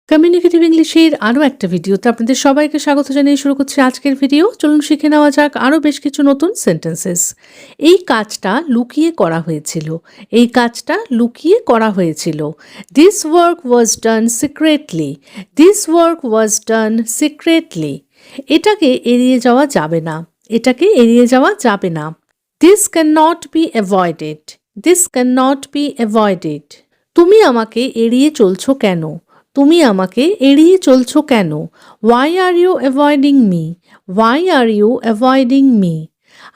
Communicative ইংলিশের আরও একটা ভিডিওতে আপনাদের সবাইকে স্বাগত জানিয়ে শুরু করছি আজকের ভিডিও। চলুন শিখে নেওয়া যাক আরও বেশ কিছু নতুন সেন্টেন্সেস। এই কাজটা লুকিয়ে করা হয়েছিল। এই কাজটা লুকিয়ে করা হয়েছিল। This work was done secretly. This work was done secretly. এটাকে এড়িয়ে যাওয়া যাবে না। এটাকে এড়িয়ে যাওয়া যাবে না। This can not be avoided. This can not be avoided. তুমি আমাকে এড়িয়ে চলছো কেন? তুমি আমাকে এড়িয়ে চলছো কেন? Why are you avoiding me? Why are you avoiding me?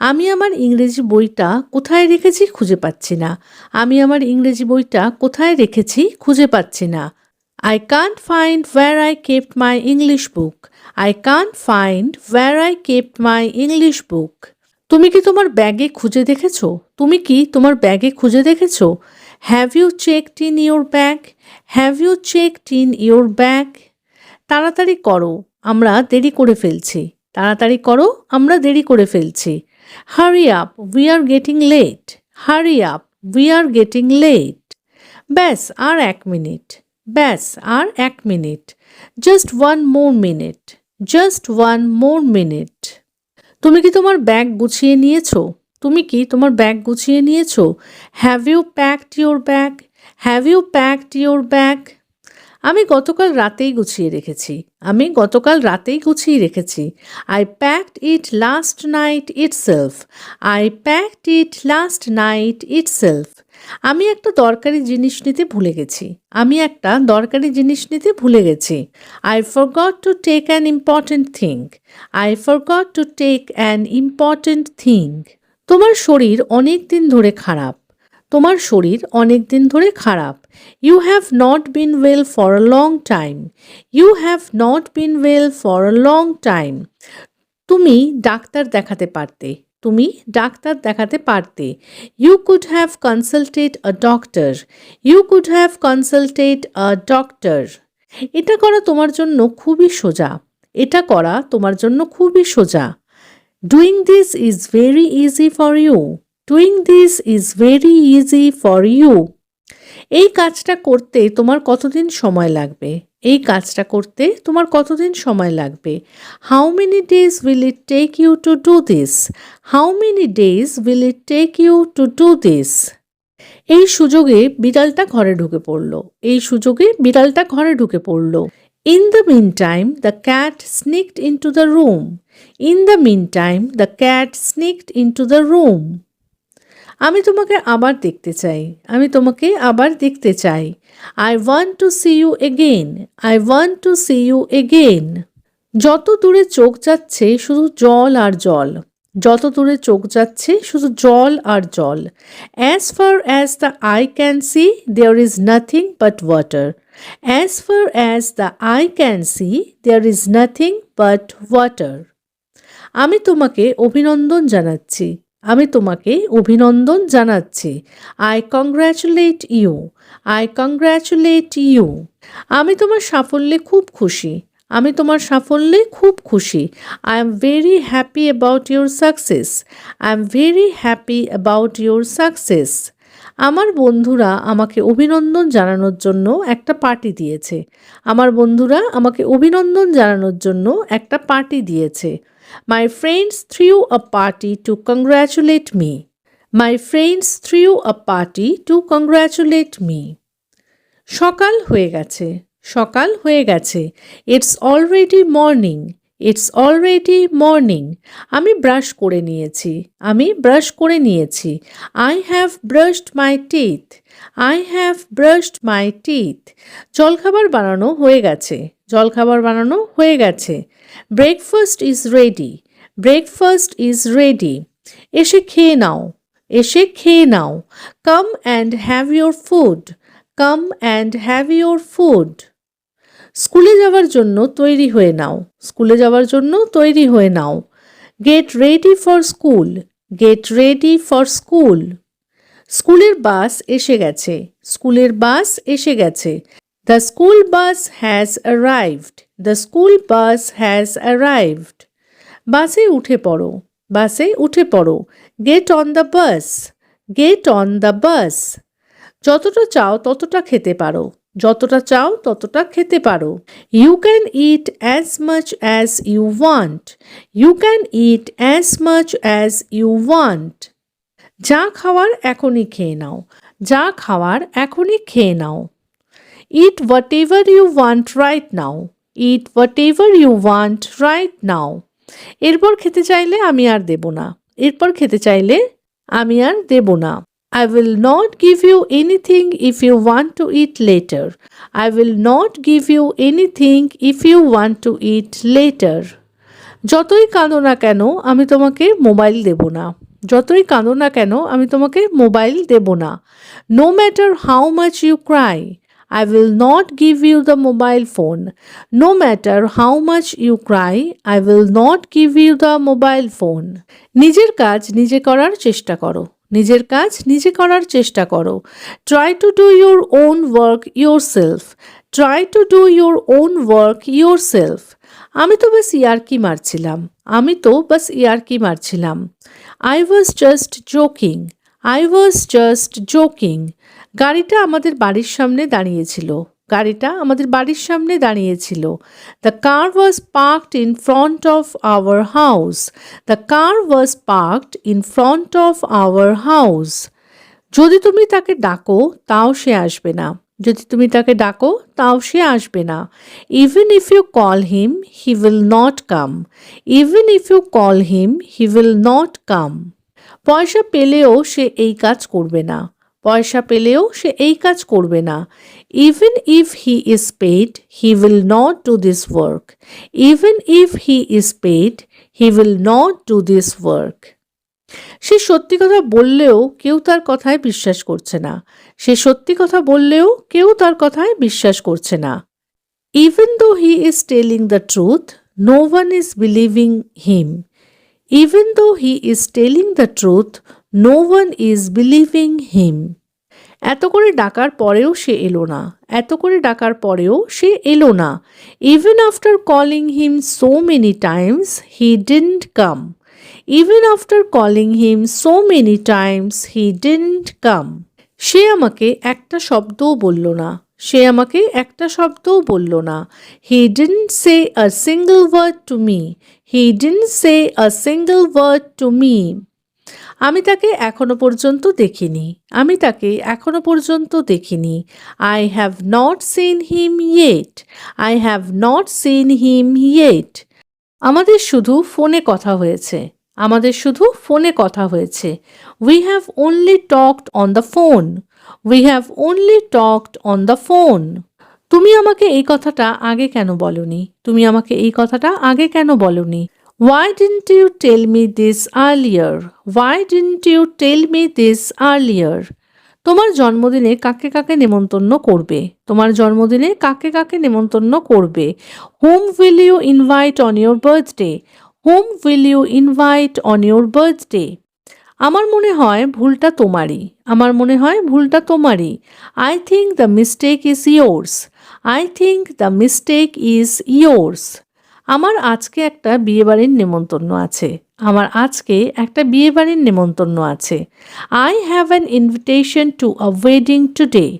আমি আমার ইংরেজি বইটা কোথায় রেখেছি খুঁজে পাচ্ছি না। আমি আমার ইংরেজি বইটা কোথায় রেখেছি খুঁজে পাচ্ছি না। I can't find where I kept my English book. I can't find where I kept my English book. তুমি কি তোমার ব্যাগে খুঁজে দেখেছো? তুমি কি তোমার ব্যাগে খুঁজে দেখেছো? Have you checked in your bag? Have you checked in your bag? তাড়াতাড়ি করো, আমরা দেরি করে ফেলছি। তাড়াতাড়ি করো, আমরা দেরি করে ফেলছি। Hurry up, we are getting late. Hurry up, we are getting late. ব্যাস আর 1 মিনিট। ব্যাস আর 1 মিনিট। Just 1 more minute. Just 1 more minute. তুমি কি তোমার ব্যাগ গুছিয়ে নিয়েছো? তুমি কি তোমার ব্যাগ গুছিয়ে নিয়েছো? Have you packed your bag? Have you packed your bag? আমি গতকাল রাতেই গুছিয়ে রেখেছি। আমি গতকাল রাতেই গুছিয়ে রেখেছি। I packed it last night itself. I packed it last night itself. আমি একটা দরকারি জিনিস নিতে ভুলে গেছি। আমি একটা দরকারি জিনিস নিতে ভুলে গেছি। I forgot to take an important thing. I forgot to take an important thing. তোমার শরীর অনেক দিন ধরে খারাপ। তোমার শরীর অনেক দিন ধরে খারাপ। You have not been well for a long time. You have not been well for a long time. তুমি ডাক্তার দেখাতে পারতে। তুমি ডাক্তার দেখাতে পারতে। You could have consulted a doctor. You could have consulted a doctor. এটা করা তোমার জন্য খুবই সোজা। এটা করা তোমার জন্য খুবই সোজা। Doing this is very easy for you. Doing this is very easy for you. এই কাজটা করতে তোমার কতদিন সময় লাগবে? এই কাজটা করতে তোমার কতদিন সময় লাগবে? How many days will it take you to do this? How many days will it take you to do this? এই সুযোগে বিড়ালটা ঘরে ঢুকে পড়ল। এই সুযোগে বিড়ালটা ঘরে ঢুকে পড়ল। In the mean time the cat sneaked into the room. In the mean time the cat sneaked into the room. আমি তোমাকে আবার দেখতে চাই। আমি তোমাকে আবার দেখতে চাই। I want to see you again. I want to see you again. যত দূরে চোখ যাচ্ছে শুধু জল আর জল। যত দূরে চোখ যাচ্ছে শুধু জল আর জল। As far as the eye can see there is nothing but water. As far as the eye can see there is nothing but water. আমি তোমাকে অভিনন্দন জানাচ্ছি। আমি তোমাকে অভিনন্দন জানাচ্ছি। I congratulate you. I congratulate you. আমি তোমার সাফল্যে খুব খুশি। আমি তোমার সাফল্যে খুব খুশি। I am very happy about your success. I am very happy about your success. আমার বন্ধুরা আমাকে অভিনন্দন জানানোর জন্য একটা পার্টি দিয়েছে। আমার বন্ধুরা আমাকে অভিনন্দন জানানোর জন্য একটা পার্টি দিয়েছে। My friends threw a party to congratulate me. My friends threw a party to congratulate me. সকাল হয়ে গেছে। সকাল হয়ে গেছে। It's already morning. It's already morning. আমি ব্রাশ করে নিয়েছি। আমি ব্রাশ করে নিয়েছি। I have brushed my teeth. I have brushed my teeth. জলখাবার বানানো হয়ে গেছে। জলখাবার বানানো হয়ে গেছে। Breakfast is ready. Breakfast is ready. এসে খেয়ে নাও। এসে খেয়ে নাও। Come and have your food. Come and have your food. স্কুলে যাওয়ার জন্য তৈরি হয়ে নাও। স্কুলে যাওয়ার জন্য তৈরি হয়ে নাও। Get ready for school. Get ready for school. স্কুলের বাস এসে গেছে। স্কুলের বাস এসে গেছে। The school bus has arrived. The school bus has arrived. বাসে উঠে পড়ো। বাসে উঠে পড়ো। Get on the bus. Get on the bus. যতটা চাও ততটা খেতে পারো। যতটা চাও ততটা খেতে পারো। You can eat as much as you want. You can eat as much as you want. যা খাওয়ার এখনই খেয়ে নাও। যা খাওয়ার এখনই খেয়ে নাও। Eat whatever you want right now. Eat whatever you want right now. এরপর খেতে চাইলে আমি আর দেব না। এরপর খেতে চাইলে আমি আর দেব না। I will not give you anything if you want to eat later. I will not give you anything if you want to eat later. যতই কাঁদো না কেন আমি তোমাকে মোবাইল দেব না। যতই কাঁদো না কেন আমি তোমাকে মোবাইল দেব না। No matter how much you cry, I will not give you the mobile phone. No matter how much you cry, I will not give you the mobile phone. নিজের কাজ নিজে করার চেষ্টা করো। নিজের কাজ নিজে করার চেষ্টা করো। Try to do your own work yourself. Try to do your own work yourself. আমি তো বাস ইয়ার্কি মারছিলাম। আমি তো বাস ইয়ার্কি মারছিলাম। I was just joking. I was just joking. গাড়িটা আমাদের বাড়ির সামনে দাঁড়িয়েছিল। গাড়িটা আমাদের বাড়ির সামনে দাঁড়িয়েছিল। The car was parked in front of our house. The car was parked in front of our house. যদি তুমি তাকে ডাকো তাও সে আসবে না। যদি তুমি তাকে ডাকো তাও সে আসবে না। Even if you call him, he will not come. Even if you call him, he will not come. পয়সা পেলেও সে এই কাজ করবে না। পয়সা পেলেও সে এই কাজ করবে না। Even if he is paid, he will not do this work. Even if he is paid, he will not do this work. সে সত্যি কথা বললেও কেউ তার কথায় বিশ্বাস করছে না। সে সত্যি কথা বললেও কেউ তার কথায় বিশ্বাস করছে না। Even though he is telling the truth, no one is believing him. Even though he is telling the truth, no one is believing him. এত করে ডাকার পরেও সে এলো না। এত করে ডাকার পরেও সে এলো না। Even after calling him so many times, he didn't come. Even after calling him so many times, he didn't come. সে আমাকে একটা শব্দও বলল না। সে আমাকে একটা শব্দও বলল না। He didn't say a single word to me. He didn't say a single word to me. আমি তাকে এখনো পর্যন্ত দেখিনি। আমি তাকে এখনো পর্যন্ত দেখিনি। I have not seen him yet. I have not seen him yet. আমাদের শুধু ফোনে কথা হয়েছে। আমাদের শুধু ফোনে কথা হয়েছে। We have only talked on the phone. We have only talked on the phone. তুমি আমাকে এই কথাটা আগে কেন বলনি? তুমি আমাকে এই কথাটা আগে কেন বলনি? Why didn't you tell me this earlier? Why didn't you tell me this earlier? তোমার জন্মদিনে কাকে কাকে নেমন্তন্ন করবে? তোমার জন্মদিনে কাকে কাকে নেমন্তন্ন করবে? Whom will you invite on your birthday? Whom will you invite on your birthday? আমার মনে হয় ভুলটা তোমারই। আমার মনে হয় ভুলটা তোমারই। I think the mistake is yours. I think the mistake is yours. আমার আজকে একটা বিয়েবাড়ির নেমন্তন্ন আছে। আমার আজকে একটা বিয়েবাড়ির নেমন্তন্ন আছে। I have an invitation to a wedding today.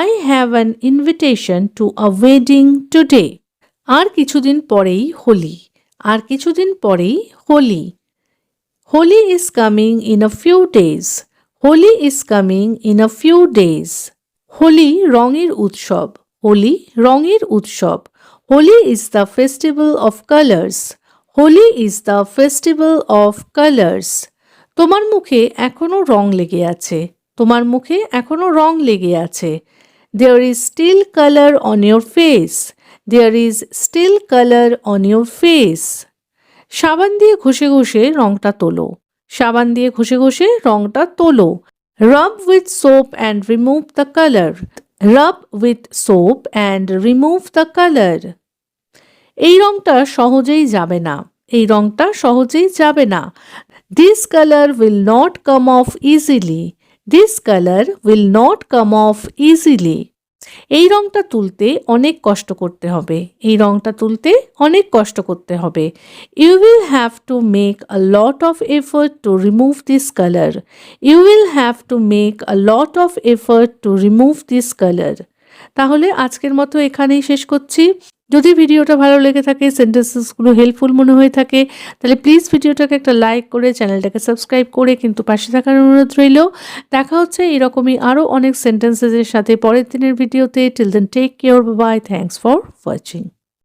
I have an invitation to a wedding today. আর কিছুদিন পরেই হোলি। আর কিছুদিন পরেই Holi. Holi is coming in a few days. Holi is coming in a few days. Holi রঙের উৎসব। হোলি রঙের উৎসব। Holi is the festival of colors. Holi is the festival of colors. তোমার মুখে এখনো রং লেগে আছে। তোমার মুখে এখনো রং লেগে আছে। There is still color on your face. There is still color on your face. সাবান দিয়ে ঘষে ঘষে রংটা তোলো। সাবান দিয়ে ঘষে ঘষে রংটা তোলো। Rub with soap and remove the color. Rub with soap and remove the color. এই রংটা সহজেই যাবে না। এই রংটা সহজেই যাবে না। This color will not come off easily. This color will not come off easily. এই রংটা তুলতে অনেক কষ্ট করতে হবে। এই রংটা তুলতে অনেক কষ্ট করতে হবে। You will have to make a lot of effort to remove this color. You will have to make a lot of effort to remove this color. তাহলে আজকের মতো এখানেই শেষ করছি। যদি ভিডিওটা ভালো লেগে থাকে, সেন্টেন্সেসগুলো হেল্পফুল মনে হয়ে থাকে, তাহলে প্লিজ ভিডিওটাকে একটা লাইক করে চ্যানেলটাকে সাবস্ক্রাইব করে কিন্তু পাশে থাকার অনুরোধ রইল। দেখা হচ্ছে এরকমই আরও অনেক সেন্টেন্সেসের সাথে পরের দিনের ভিডিওতে। Till then take care, bye, thanks for watching.